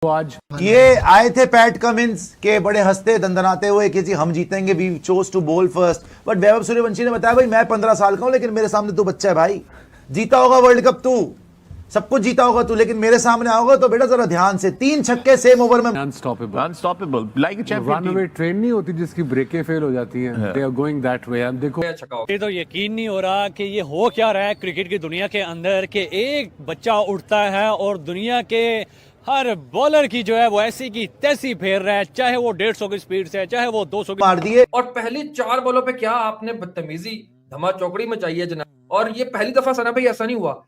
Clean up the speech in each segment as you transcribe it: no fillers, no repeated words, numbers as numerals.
तो आज ये आए थे पैट कमिंस के बड़े हंसते दंदनाते हुए कि जी हम जीतेंगे, वी चोज टू बोल फर्स्ट, बट वैभव सूर्यवंशी ने बताया भाई मैं 15 साल का हूं लेकिन मेरे सामने तू बच्चा है भाई, जीता होगा वर्ल्ड कप तू, सब कुछ जीता होगा तू, लेकिन मेरे सामने आओगे तो बेटा जरा ध्यान से 3 छक्के सेम ओवर में। Unstoppable like run away train नहीं होती जिसकी ब्रेकें फेल हो जाती हैं, they are going that way. अब देखो ये तो यकीन नहीं हो रहा कि ये हो क्या रहा है क्रिकेट की दुनिया के अंदर कि एक बच्चा उठता है और दुनिया के हर बॉलर की जो है वो ऐसी की तैसी फेर रहा है, चाहे वो 150 की स्पीड से, चाहे वो 200 की मार दिए। और पहली 4 बॉलों पे क्या आपने बदतमीजी धमा चौकड़ी में चाहिए जनाब। और ये पहली दफा सना भाई ऐसा नहीं हुआ,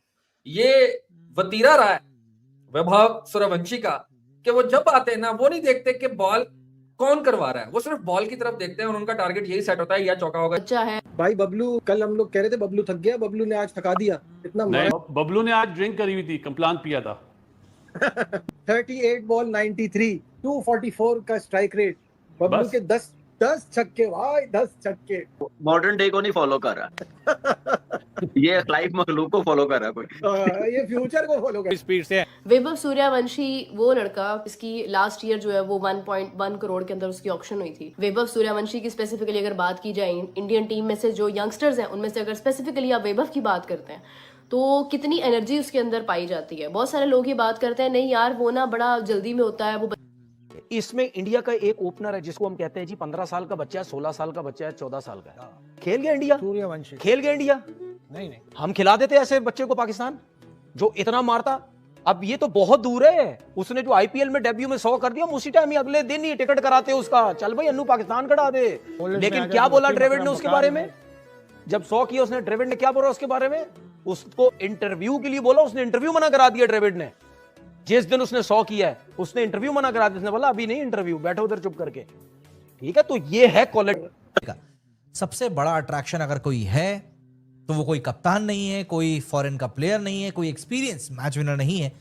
ये वतीरा रहा है वैभव सूर्यवंशी का कि वो जब आते हैं ना वो नहीं देखते कि बॉल कौन करवा रहा है, वो सिर्फ बॉल की तरफ देखते हैं और उनका टारगेट यही सेट होता है या चौका होगा। अच्छा है भाई बबलू, कल हम लोग कह रहे थे बबलू थक गया, बबलू ने आज थका दिया इतना। बबलू ने आज ड्रिंक करी हुई थी, कम्प्लान पिया था। 38 बॉल 93, 244 का स्ट्राइक रेट, बबलू के 10 छक्के भाई, 10 छक्के। मॉडर्न डे को नहीं फॉलो कर रहा ये लाइफ मखलूक को फॉलो कर रहा है कोई। ये फ्यूचर को फॉलो कर स्पीड से। वैभव सूर्यवंशी वो लड़का, इसकी लास्ट ईयर जो है वो 1.1 करोड़ के अंदर उसकी ऑक्शन हुई थी। वैभव सूर्यवंशी की स्पेसिफिकली अगर बात की जाए इंडियन टीम में से जो यंगस्टर्स हैं उनमें से अगर स्पेसिफिकली आप वैभव की बात करते हैं तो कितनी एनर्जी उसके अंदर पाई जाती है। बहुत सारे लोग ये बात करते हैं नहीं यार वो ना बड़ा जल्दी में होता है वो। इसमें इंडिया का एक ओपनर है जिसको हम कहते हैं जी 15 साल का बच्चा है, 16 साल का बच्चा है, 14 साल का है, खेल गया इंडिया। सूर्यवंशी खेल गया इंडिया। नहीं हम खिला देते ऐसे बच्चे को पाकिस्तान जो इतना मारता। अब ये तो बहुत दूर है, उसने जो आईपीएल में डेब्यू में 100 कर दिया, हम उसी टाइम ही अगले दिन ही टिकट कराते उसका, चल भाई अन्नू पाकिस्तान करा दे। लेकिन क्या बोला ड्रेविड ने उसके बारे में, जब 100 किया उसने, ड्रेविड ने क्या बोला उसके बारे में, उसको इंटरव्यू के लिए बोला, उसने इंटरव्यू मना करा दिया ड्रेविड ने। जिस दिन उसने 100 किया है उसने इंटरव्यू मना करा दिया, उसने बोला अभी नहीं इंटरव्यू, बैठो उधर चुप करके। ठीक है, तो ये है क्वालिटी। सबसे बड़ा अट्रैक्शन अगर कोई है तो वो कोई कप्तान नहीं है, कोई फॉरेन का प्लेयर नहीं है, कोई एक्सपीरियंस मैच विनर नहीं है,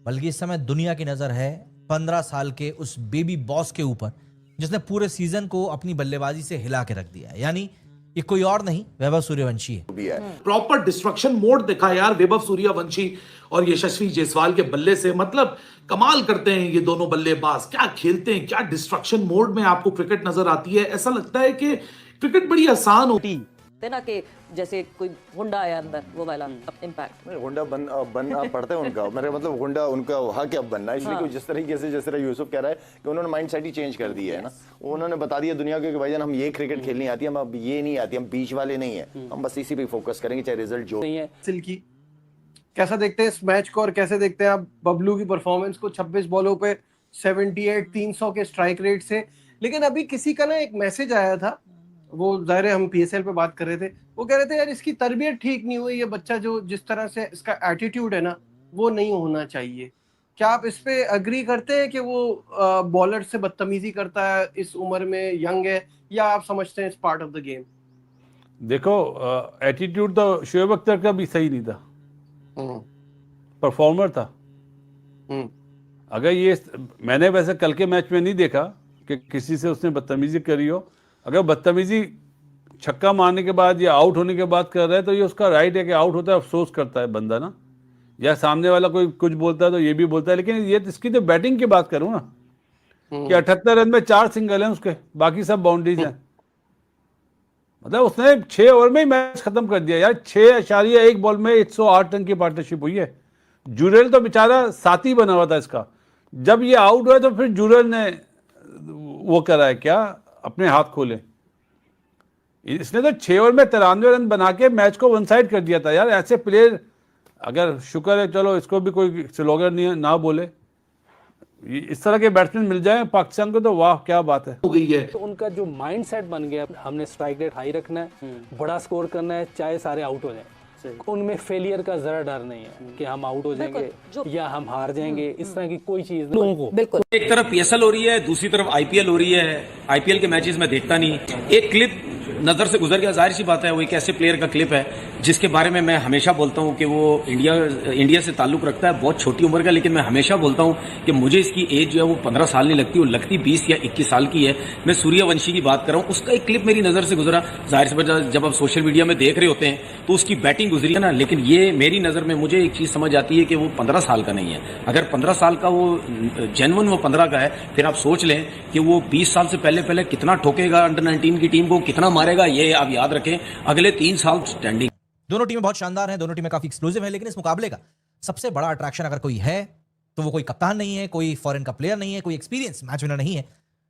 बल्कि इस समय दुनिया की नजर है 15 साल के उस बेबी बॉस के ऊपर जिसने पूरे सीजन को अपनी बल्लेबाजी से हिला के रख दिया है। यानी ये कोई और नहीं वैभव सूर्यवंशी है। प्रॉपर डिस्ट्रक्शन मोड दिखा यार वैभव सूर्यवंशी और यशस्वी जायसवाल के बल्ले से, मतलब कमाल करते हैं ये दोनों बल्लेबाज, क्या खेलते हैं, क्या डिस्ट्रक्शन मोड में आपको क्रिकेट नजर आती है। ऐसा लगता है कि क्रिकेट बड़ी आसान होती ना कि जैसे कोई हुंडा आया अंदर वो वाला इम्पैक्ट। हुंडा बनना पड़ता है उनका, मेरा मतलब हुंडा उनका हक है बनना, इसलिए हाँ। जिस तरीके से जिस तरह यूसुफ कह रहा है कि उन्होंने माइंडसेट ही चेंज कर दिया है ना, उन्होंने बता दिया दुनिया को कि भाईजान हम ये क्रिकेट खेलनी आती है, हम अब ये नहीं आती, हम बीच वाले नहीं है, हम बस इसी पे फोकस करेंगे चाहे रिजल्ट जो नहीं है। सिल्की कैसा देखते हैं इस मैच को और कैसे देखते हैं आप बबलू की परफॉर्मेंस को 26 बॉलों पे 78 300 के स्ट्राइक रेट से। लेकिन अभी किसी का ना एक मैसेज आया था, वो जाहिर है हम पीएसएल पे बात कर रहे थे, वो कह रहे थे यार इसकी तरबियत ठीक नहीं हुई, ये बच्चा जो जिस तरह से इसका एटीट्यूड है ना वो नहीं होना चाहिए। क्या आप इस पे अग्री करते हैं कि वो बॉलर से बदतमीजी करता है इस उम्र में, यंग है, या आप समझते हैं it's part of the game? देखो एटीट्यूड तो शोएब अख्तर का भी सही नहीं था, परफॉर्मर था। अगर ये मैंने वैसे कल के मैच में नहीं देखा कि किसी से उसने बदतमीजी करी हो, अगर बदतमीजी छक्का मारने के बाद या आउट होने के बाद कर रहा है तो ये उसका राइट है कि आउट होता है, अफसोस करता है बंदा ना, या सामने वाला कोई कुछ बोलता है तो ये भी बोलता है। लेकिन ये इसकी तो बैटिंग की बात करूं ना कि 78 रन में 4 सिंगल हैं उसके, बाकी सब बाउंड्रीज हैं, मतलब उसने 6 ओवर में ही मैच खत्म कर दिया यार। 6.1 बॉल में 108 रन की पार्टनरशिप हुई है। जुरेल तो बेचारा साथी बना हुआ था इसका, जब ये आउट हुआ तो फिर जुरेल ने वो करा है क्या, अपने हाथ खोले। इसने तो 6 ओवर में 93 रन बना के मैच को वन साइड कर दिया था यार। ऐसे प्लेयर, अगर शुक्र है चलो इसको भी कोई स्लोगन नहीं ना बोले, इस तरह के बैट्समैन मिल जाए पाकिस्तान को तो वाह क्या बात है हो गई है। तो उनका जो माइंडसेट बन गया, हमने स्ट्राइक रेट हाई रखना है, बड़ा स्कोर करना है, चाहे सारे आउट हो जाए, उनमें फेलियर का जरा डर नहीं है कि हम आउट हो जाएंगे या हम हार जाएंगे, इस तरह की कोई चीज नहीं लोगों को। बिल्कुल, एक तरफ पीएसएल हो रही है, दूसरी तरफ आईपीएल हो रही है। आईपीएल के मैचेस में देखता नहीं। एक क्लिप नजर से गुजर गया। जाहिर सी बात है, वो एक ऐसे प्लेयर का क्लिप है जिसके बारे में मैं हमेशा बोलता हूं कि वो इंडिया से ताल्लुक रखता है, बहुत छोटी उम्र का, लेकिन मैं हमेशा बोलता हूं कि मुझे इसकी एज जो है वो 15 साल नहीं लगती, वो लगती 20 या 21 साल की है। मैं सूर्यवंशी की बात कर रहा हूं, उसका एक क्लिप मेरी नजर से गुजरा। जाहिर सी बात, जब आप सोशल मीडिया में देख रहे होते हैं तो उसकी बैटिंग गुजरी है ना, लेकिन ये मेरी नजर में मुझे एक चीज समझ आती है कि वो 15 साल का नहीं है। अगर 15 साल का वो जेन्युइन वो 15 का है, फिर आप सोच लें कि वो 20 साल से पहले कितना ठोकेगा अंडर 19 की टीम को, कितना मारेगा, ये आप याद रखें। अगले 3 साल स्टैंडिंग। दोनों टीमें बहुत शानदार हैं, दोनों टीमें काफी एक्सप्लोसिव हैं, लेकिन इस मुकाबले का सबसे बड़ा अट्रैक्शन अगर कोई है तो वो कोई कप्तान नहीं है, कोई फॉरेन का प्लेयर नहीं है, कोई एक्सपीरियंस मैच विनर नहीं है,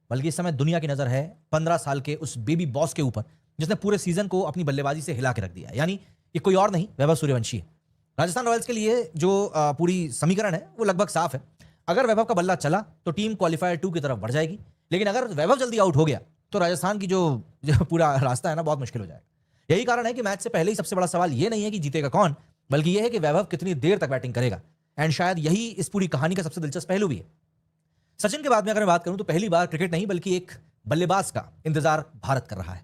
बल्कि इस समय दुनिया की नजर है 15 साल के उस बेबी बॉस के ऊपर जिसने पूरे सीजन को अपनी बल्लेबाजी से हिला के रख दिया। यानी ये कोई और नहीं, वैभव सूर्यवंशी है। राजस्थान रॉयल्स के लिए जो पूरी समीकरण है वो लगभग साफ है। अगर वैभव का बल्ला चला तो टीम क्वालिफायर 2 की तरफ बढ़ जाएगी, लेकिन अगर वैभव जल्दी आउट हो गया तो राजस्थान की जो पूरा रास्ता है ना, बहुत मुश्किल हो जाएगा। यही कारण है कि मैच से पहले ही सबसे बड़ा सवाल ये नहीं है कि जीतेगा कौन, बल्कि यह है कि वैभव कितनी देर तक बैटिंग करेगा। एंड शायद यही इस पूरी कहानी का सबसे दिलचस्प पहलू भी है। सचिन के बाद में अगर मैं बात करूं तो पहली बार क्रिकेट नहीं बल्कि एक बल्लेबाज का इंतजार भारत कर रहा है।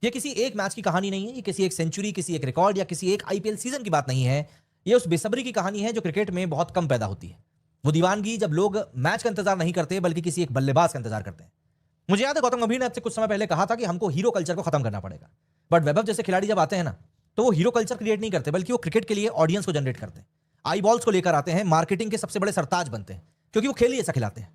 यह किसी एक मैच की कहानी नहीं है, ये किसी एक सेंचुरी, किसी एक रिकॉर्ड या किसी एक आईपीएल सीजन की बात नहीं है। यह उस बेसब्री की कहानी है जो क्रिकेट में बहुत कम पैदा होती है। वो दीवानगी जब लोग मैच का इंतजार नहीं करते बल्कि किसी एक बल्लेबाज का इंतजार करते हैं। मुझे याद है गौतम गंभीर ने आपसे कुछ समय पहले कहा था कि हमको हीरो कल्चर को खत्म करना पड़ेगा, बट वैभव जैसे खिलाड़ी जब आते हैं ना तो वो हीरो कल्चर क्रिएट नहीं करते, बल्कि वो क्रिकेट के लिए ऑडियंस को जनरेट करते हैं, आई बॉल्स को लेकर आते हैं, मार्केटिंग के सबसे बड़े सरताज बनते हैं, क्योंकि वो खेल ही ऐसा खिलाते हैं।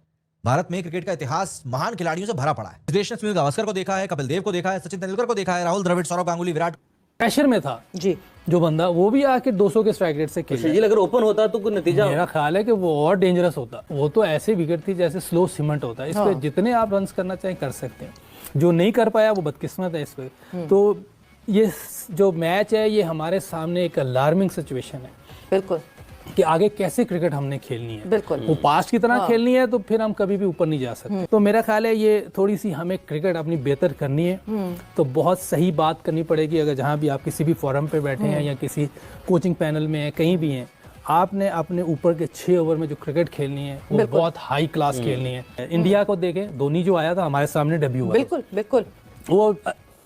भारत में क्रिकेट का इतिहास महान खिलाड़ियों से भरा पड़ा है। देश ने सुनील गावस्कर को देखा है, कपिल देव को देखा है, सचिन तेंदुलकर को देखा है, राहुल द्रविड़, सौरव गांगुली, विराट। प्रेशर में था जी जो बंदा, वो भी आके 200 के स्ट्राइक रेट से खेला। अगर ओपन होता तो कोई नतीजा, मेरा ख्याल है कि वो और डेंजरस होता। वो तो ऐसे विकेट थी जैसे स्लो सीमेंट होता है। इस पे जितने आप रन्स करना चाहें कर सकते हैं, जो नहीं कर पाया वो बदकिस्मत है इस पे। तो ये जो मैच है ये हमारे सामने एक अलार्मिंग सिचुएशन है बिल्कुल कि आगे कैसे क्रिकेट हमने खेलनी है। बिल्कुल वो पास्ट की तरह खेलनी है तो फिर हम कभी भी ऊपर नहीं जा सकते। तो मेरा ख्याल है ये थोड़ी सी हमें क्रिकेट अपनी बेहतर करनी है तो बहुत सही बात करनी पड़ेगी। अगर जहाँ भी आप किसी भी फोरम पे बैठे हैं या किसी कोचिंग पैनल में हैं, कहीं भी हैं, आपने अपने ऊपर के 6 ओवर में जो क्रिकेट खेलनी है वो बहुत हाई क्लास खेलनी है। इंडिया को देखें, धोनी जो आया था हमारे सामने डेब्यू हुआ, बिल्कुल बिल्कुल वो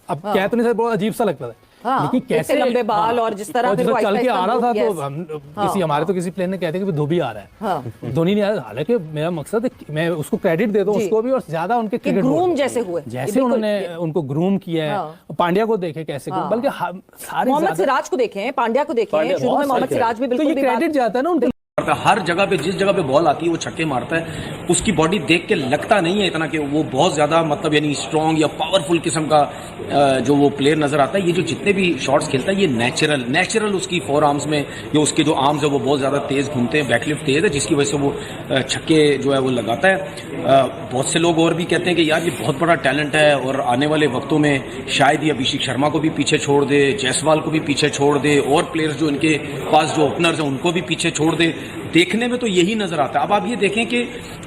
अब कह तो नहीं सकते, बहुत अजीब सा लगता था। लेकिन कैसे लंबे बाल और जिस तरह चल के आ रहा था तो हम किसी हमारे तो किसी प्लेयर ने कहते कि धोबी आ रहा है, धोनी नहीं आया। हालांकि मेरा मकसद है मैं उसको क्रेडिट दे दूं उसको भी, और ज्यादा उनके क्रिकेट ग्रूम जैसे हुए, जैसे उन्होंने उनको ग्रूम किया है। पांड्या को देखे कैसे, बल्कि सारे मोहम्मद सिराज को देखें, पांड्या को देखें, शुरू में मोहम्मद सिराज भी बिल्कुल क्रेडिट जाता है ना उनको। हर जगह पे जिस जगह पे बॉल आती है वो छक्के मारता है। उसकी बॉडी देख के लगता नहीं है इतना कि वो बहुत ज्यादा मतलब यानी स्ट्रॉन्ग या पावरफुल किस्म का जो वो प्लेयर नजर आता है। ये जो जितने भी शॉट्स खेलता है ये नेचुरल उसकी 4 आर्म्स में या उसके जो आर्म्स है वो बहुत ज्यादा तेज घूमते हैं, बैकलिफ्ट तेज है, जिसकी वजह से वो छक्के जो है वो लगाता है। बहुत से लोग और भी कहते हैं कि यार ये बहुत बड़ा टैलेंट है और आने वाले वक्तों में शायद ये अभिषेक शर्मा को भी पीछे छोड़ दे, जायसवाल को भी पीछे छोड़ दे, और प्लेयर्स जो इनके पास जो ओपनर्स हैं उनको भी पीछे छोड़ दे। देखने में तो यही नजर आता है। अब आप ये देखें कि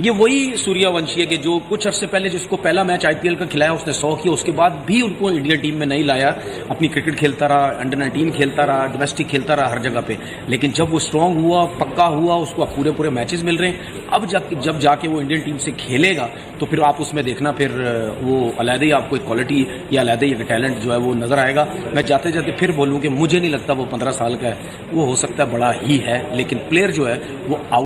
ये वही सूर्यवंशी है कि जो कुछ अरसे पहले जिसको पहला मैच आईपीएल का खिलाया उसने 100 किया, उसके बाद भी उनको इंडियन टीम में नहीं लाया। अपनी क्रिकेट खेलता रहा, अंडर 19 खेलता रहा, डोमेस्टिक खेलता रहा हर जगह पे, लेकिन जब वो स्ट्रांग हुआ, पक्का हुआ, उसको पूरे मैचेस मिल रहे हैं। अब जब जाके वो इंडियन टीम से खेलेगा तो फिर आप उसमें देखना फिर वो अलहदे ही आपको एक क्वालिटी या अलहदे एक टैलेंट जो है वो नजर आएगा। मैं जाते जाते फिर बोलूं कि मुझे नहीं लगता वो 15 साल का है, वो हो सकता है बड़ा ही है, लेकिन प्लेयर जो है वो आउट